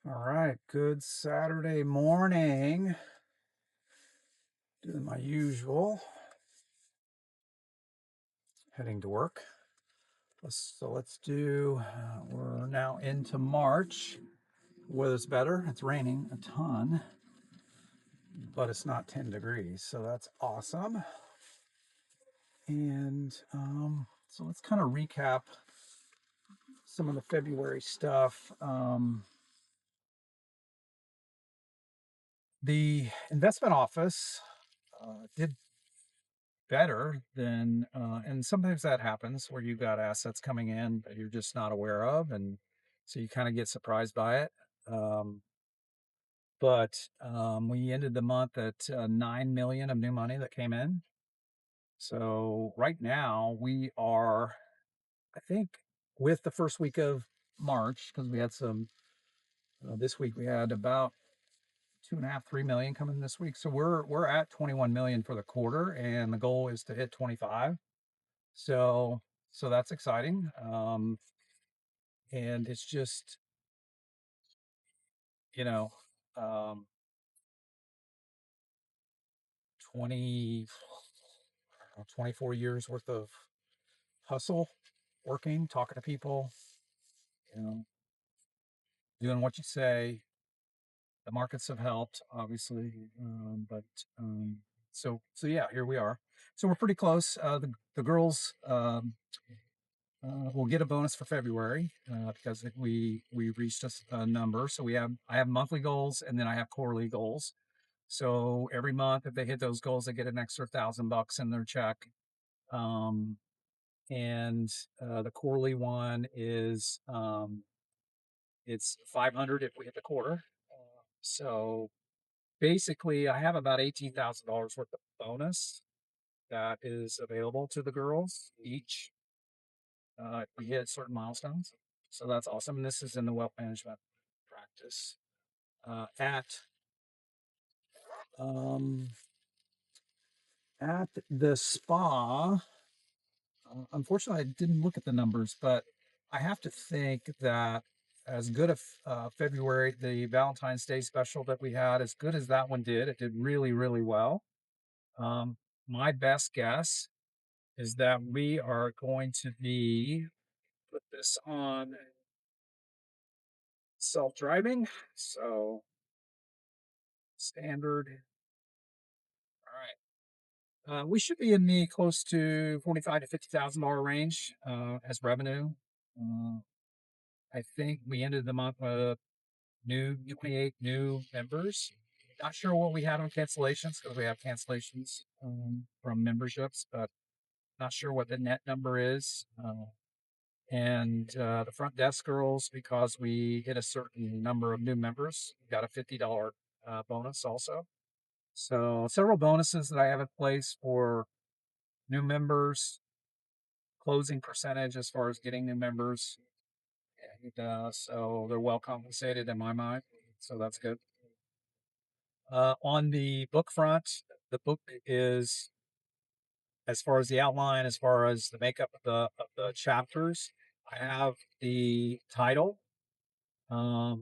All right, good Saturday morning. Doing my usual, heading to work. Let's do, we're now into March. Weather's better. It's raining a ton, but it's not 10 degrees, so that's awesome. And so let's kind of recap some of the February stuff. The investment office did better than and sometimes that happens where you've got assets coming in that you're just not aware of, and so you kind of get surprised by it. um, but we ended the month at 9 million of new money that came in. So right now we are, I think, with the first week of March, because we had some this week we had about 2.5 3 million coming this week, so we're at 21 million for the quarter, and the goal is to hit 25. So that's exciting. And it's just, you know, um, 20, 24 years worth of hustle, working, talking to people, you know, doing what you say. The markets have helped, obviously, but so yeah, here we are. So we're pretty close. The girls will get a bonus for February because we reached a number. So I have monthly goals, and then I have quarterly goals. So every month, if they hit those goals, they get an extra $1,000 in their check. Um, and the quarterly one is it's 500 if we hit the quarter. So basically, I have about $18,000 worth of bonus that is available to the girls each if we hit certain milestones. So that's awesome. And this is in the wealth management practice um, at the spa. Unfortunately, I didn't look at the numbers, but I have to think that as good of February, the Valentine's Day special that we had, as good as that one did, it did really, really well. Um, my best guess is that we are going to be put this on self-driving, so standard. All right, we should be in the close to 45 to $50,000 range as revenue. Uh, I think we ended the month with 28 new members. Not sure what we had on cancellations because we have cancellations from memberships, but not sure what the net number is. And the front desk girls, because we hit a certain number of new members, got a $50 bonus also. So several bonuses that I have in place for new members, closing percentage as far as getting new members. And so they're well compensated in my mind. So that's good. On the book front, the book is, as far as the outline, as far as the makeup of the chapters, I have the title. I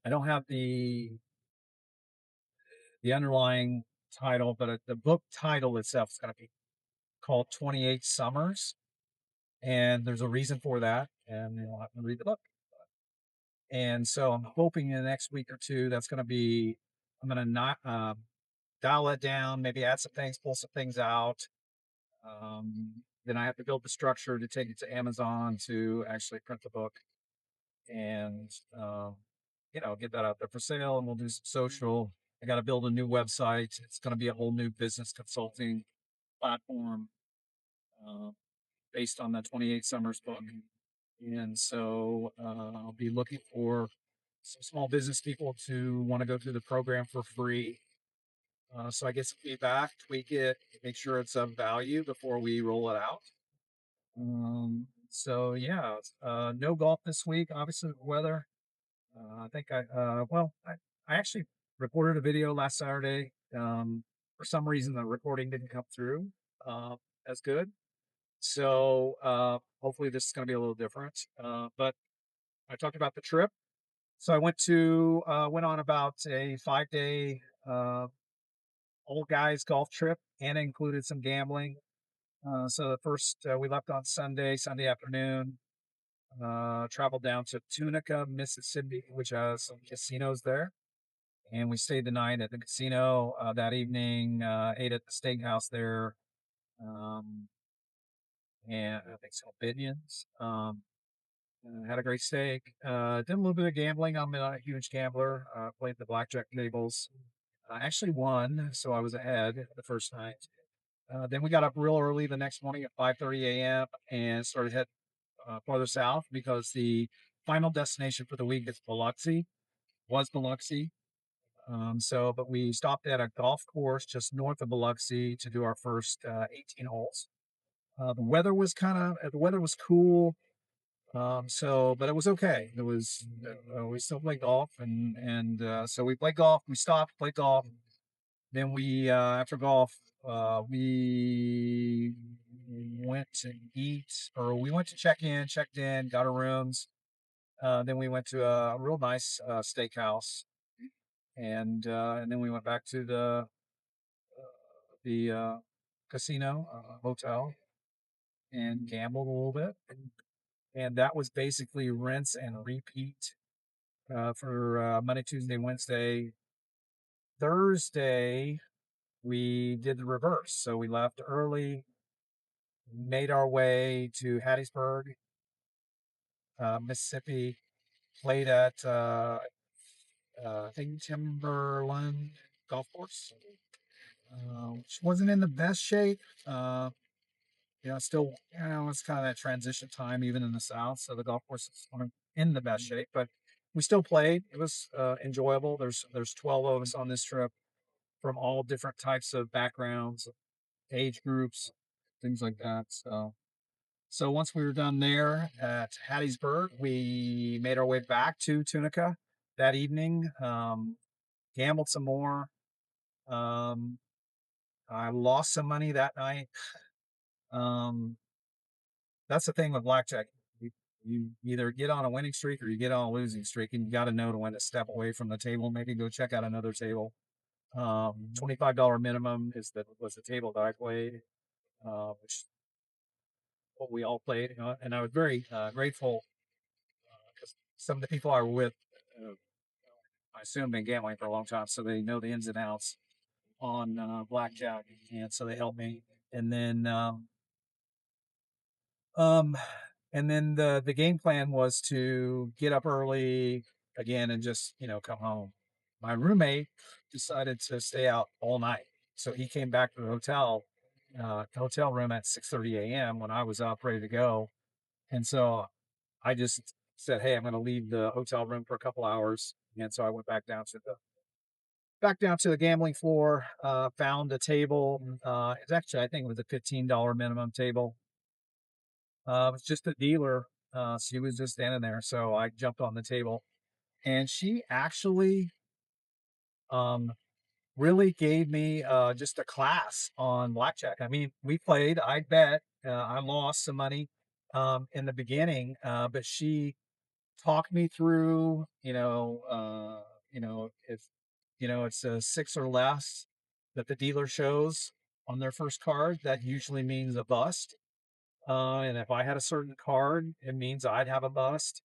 don't have the underlying title, but the book title itself is going to be called 28 Summers, and there's a reason for that, and you'll have to read the book. And so I'm hoping in the next week or two that's going to be, I'm going to not dial it down, maybe add some things, pull some things out. Then I have to build the structure to take it to Amazon to actually print the book and get that out there for sale. And we'll do some social. I got to build a new website. It's going to be a whole new business consulting platform uh, based on the 28 Summers book. And so I'll be looking for some small business people to want to go through the program for free. So I get some feedback, tweak it, make sure it's of value before we roll it out. So yeah, no golf this week, obviously with weather. I think I actually recorded a video last Saturday. For some reason, the recording didn't come through as good. So hopefully this is going to be a little different. But I talked about the trip. So I went on about a 5 day all guys golf trip and included some gambling. So the first we left on Sunday afternoon. Traveled down to Tunica, Mississippi, which has some casinos there, and we stayed the night at the casino that evening. Ate at the steakhouse there, um, and I think some Binions. Had a great steak. Did a little bit of gambling. I'm not a huge gambler. Played the blackjack tables. I actually won, so I was ahead the first night. Then we got up real early the next morning at 5:30 a.m. and started head farther south because the final destination for the week is Biloxi. Was Biloxi. But we stopped at a golf course just north of Biloxi to do our first 18 holes. The weather was cool. But it was okay. We still played golf, and so we played golf. We stopped, played golf. Then after golf, we went to eat, or we went to checked in, got our rooms. Then we went to a real nice steakhouse, and then we went back to the casino hotel and gambled a little bit, and that was basically rinse and repeat for Monday, Tuesday, Wednesday, Thursday. We did the reverse, so we left early, made our way to Hattiesburg, Mississippi, played at I think Timberland Golf Course, which wasn't in the best shape. Still, it's kind of that transition time, even in the South. So the golf courses aren't in the best shape, but we still played. It was enjoyable. There's 12 of us on this trip from all different types of backgrounds, age groups, things like that. So once we were done there at Hattiesburg, we made our way back to Tunica that evening. Gambled some more. Um, I lost some money that night. Um, that's the thing with blackjack. You either get on a winning streak or you get on a losing streak, and you got to know to when to step away from the table. Maybe go check out another table. $25 minimum was the table that I played, which what we all played. And I was very grateful because some of the people I were with, uh, I assume, been gambling for a long time, so they know the ins and outs on blackjack, and so they helped me. And then Um, and then the game plan was to get up early again and just come home. My roommate decided to stay out all night, so he came back to the hotel room at 6:30 a.m. when I was up ready to go, and so I just said, "Hey, I'm going to leave the hotel room for a couple hours," and so I went back down to the gambling floor, found a table. It's actually, I think it was a $15 minimum table. It's just a dealer. She was just standing there, so I jumped on the table, and she actually um, really gave me just a class on blackjack. I mean, we played. I bet. I lost some money in the beginning, but she talked me through. If it's a six or less that the dealer shows on their first card, that usually means a bust. And if I had a certain card, it means I'd have a bust.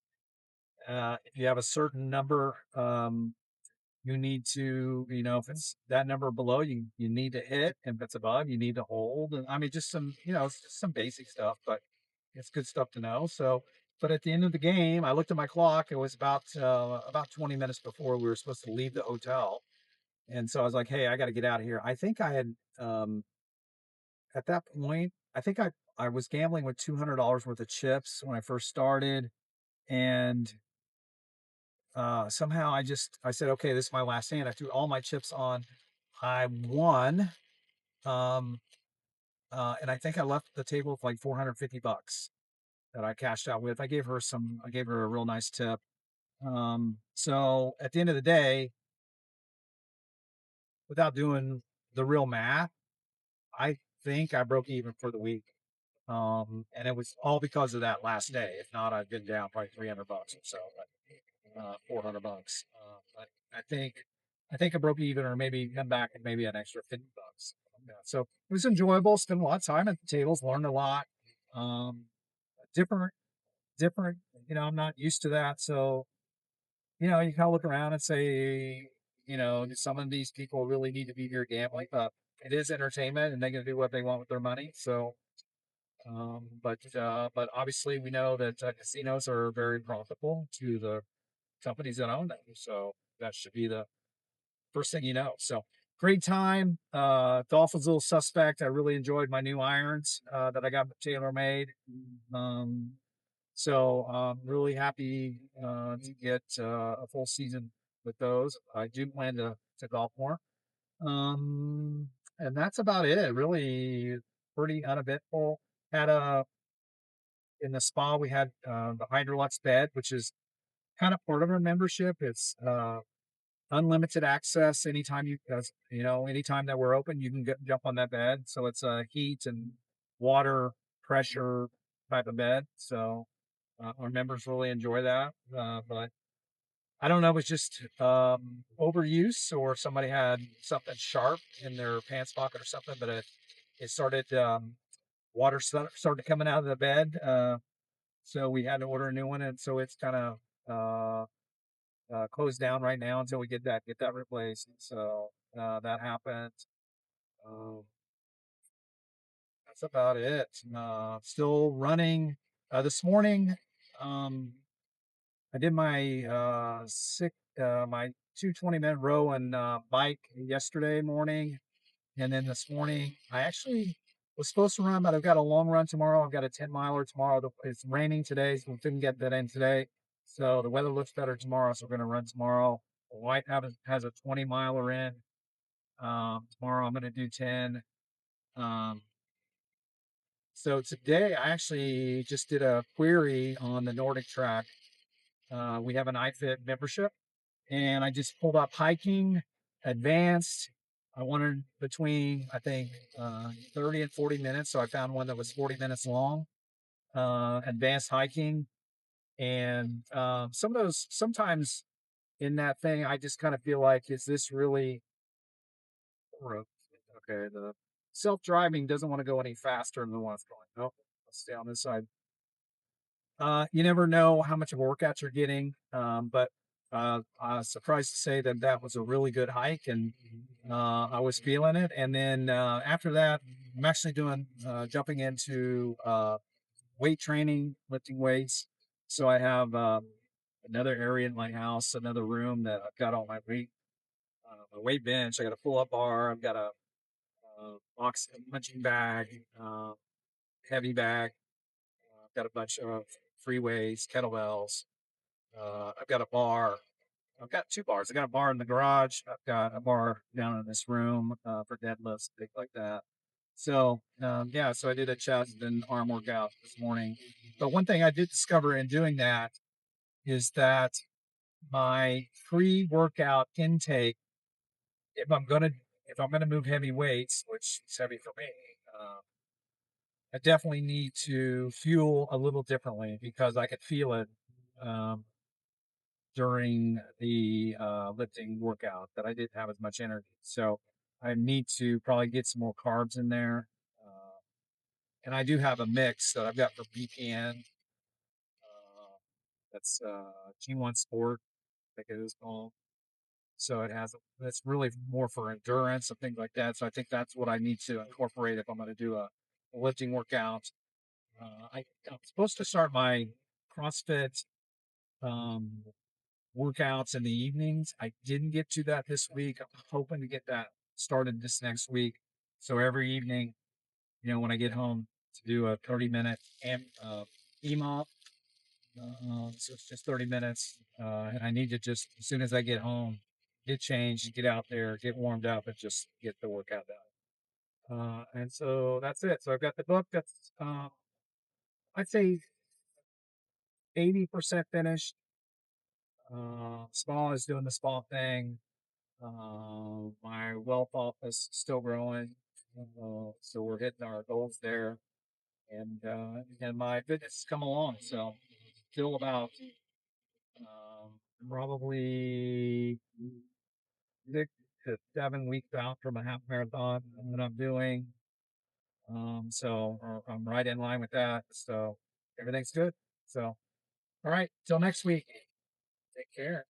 If you have a certain number, you need to, if it's that number below, you need to hit. If it's above, you need to hold. And I mean, just it's just some basic stuff, but it's good stuff to know. So, but at the end of the game, I looked at my clock. It was about 20 minutes before we were supposed to leave the hotel, and so I was like, "Hey, I got to get out of here." I think I had at that point, I think I was gambling with $200 worth of chips when I first started, and somehow I said, okay, this is my last hand. I threw all my chips on. I won, um, and I think I left the table with like 450 bucks that I cashed out with. I gave her a real nice tip. So at the end of the day, without doing the real math, I think I broke even for the week. And it was all because of that last day. If not, I'd been down probably 300 bucks or so. $400. But I think I think I broke even, or maybe come back and maybe an extra $50. Like that. So it was enjoyable. Spent a lot of time at the tables, learned a lot. Um, different, different. I'm not used to that, so you kind of look around and say, do some of these people really need to be here gambling? But it is entertainment, and they're going to do what they want with their money. So, but obviously, we know that casinos are very profitable to the companies that own them. So that should be the first thing you know. So great time. Golf was a little suspect. I really enjoyed my new irons that I got tailor made. Um, so really happy to get a full season with those. I do plan to golf more. Um, and that's about it. Really pretty uneventful. Had a In the spa we had the Hydrolux bed, which is kind of part of our membership. It's unlimited access anytime anytime that we're open, you can jump on that bed. So it's a heat and water pressure type of bed. So our members really enjoy that. But I don't know if it's just overuse or somebody had something sharp in their pants pocket or something, but it started water started coming out of the bed. So we had to order a new one, and so it's kind of closed down right now until we get that replaced. So that happened. Um, that's about it. Still running. This morning, um, I did my 2 20-minute row and bike yesterday morning, and then this morning I actually was supposed to run, but I've got a long run tomorrow. I've got a 10 miler tomorrow. It's raining today, so we couldn't get that in today. So the weather looks better tomorrow, so we're going to run tomorrow. White has a 20 miler in. Tomorrow I'm going to do 10. Um, so today I actually just did a query on the Nordic track. We have an iFit membership, and I just pulled up hiking, advanced. I wanted between, I think, 30 and 40 minutes. So I found one that was 40 minutes long, advanced hiking. And some of those, sometimes in that thing, I just kind of feel like, is this really, okay, the self driving doesn't want to go any faster than the one it's going. Nope, let's stay on this side. You never know how much of a workout you're getting, but I was surprised to say that that was a really good hike, and I was feeling it. And then after that, I'm actually doing jumping into weight training, lifting weights. So I have another area in my house, another room that I've got all my weight bench. I got a pull-up bar. I've got a box punching bag, heavy bag. I've got a bunch of free weights, kettlebells. I've got a bar. I've got two bars. I got a bar in the garage. I've got a bar down in this room for deadlifts, things like that. So yeah, so I did a chest and arm workout this morning. But one thing I did discover in doing that is that my pre-workout intake, if I'm gonna if I'm gonna move heavy weights, which is heavy for me, uh, I definitely need to fuel a little differently because I could feel it. Um, During the lifting workout that I didn't have as much energy. So I need to probably get some more carbs in there. Uh, and I do have a mix that I've got for BPN. That's G1 Sport, I think it is called. So it's really more for endurance and things like that. So I think that's what I need to incorporate if I'm going to do a lifting workout. I'm supposed to start my CrossFit um, workouts in the evenings. I didn't get to that this week. I'm hoping to get that started this next week. So every evening, when I get home to do a 30-minute EMOM, so it's just 30 minutes. And I need to just, as soon as I get home, get changed, get out there, get warmed up, and just get the workout done. And so that's it. So I've got the book that's, I'd say 80% finished. Small is doing the small thing. My wealth office is still growing, so we're hitting our goals there, and my fitness has come along. So still about probably 6 to 7 weeks out from a half marathon that I'm doing. So I'm right in line with that. So everything's good. So, all right. Till next week. Take care.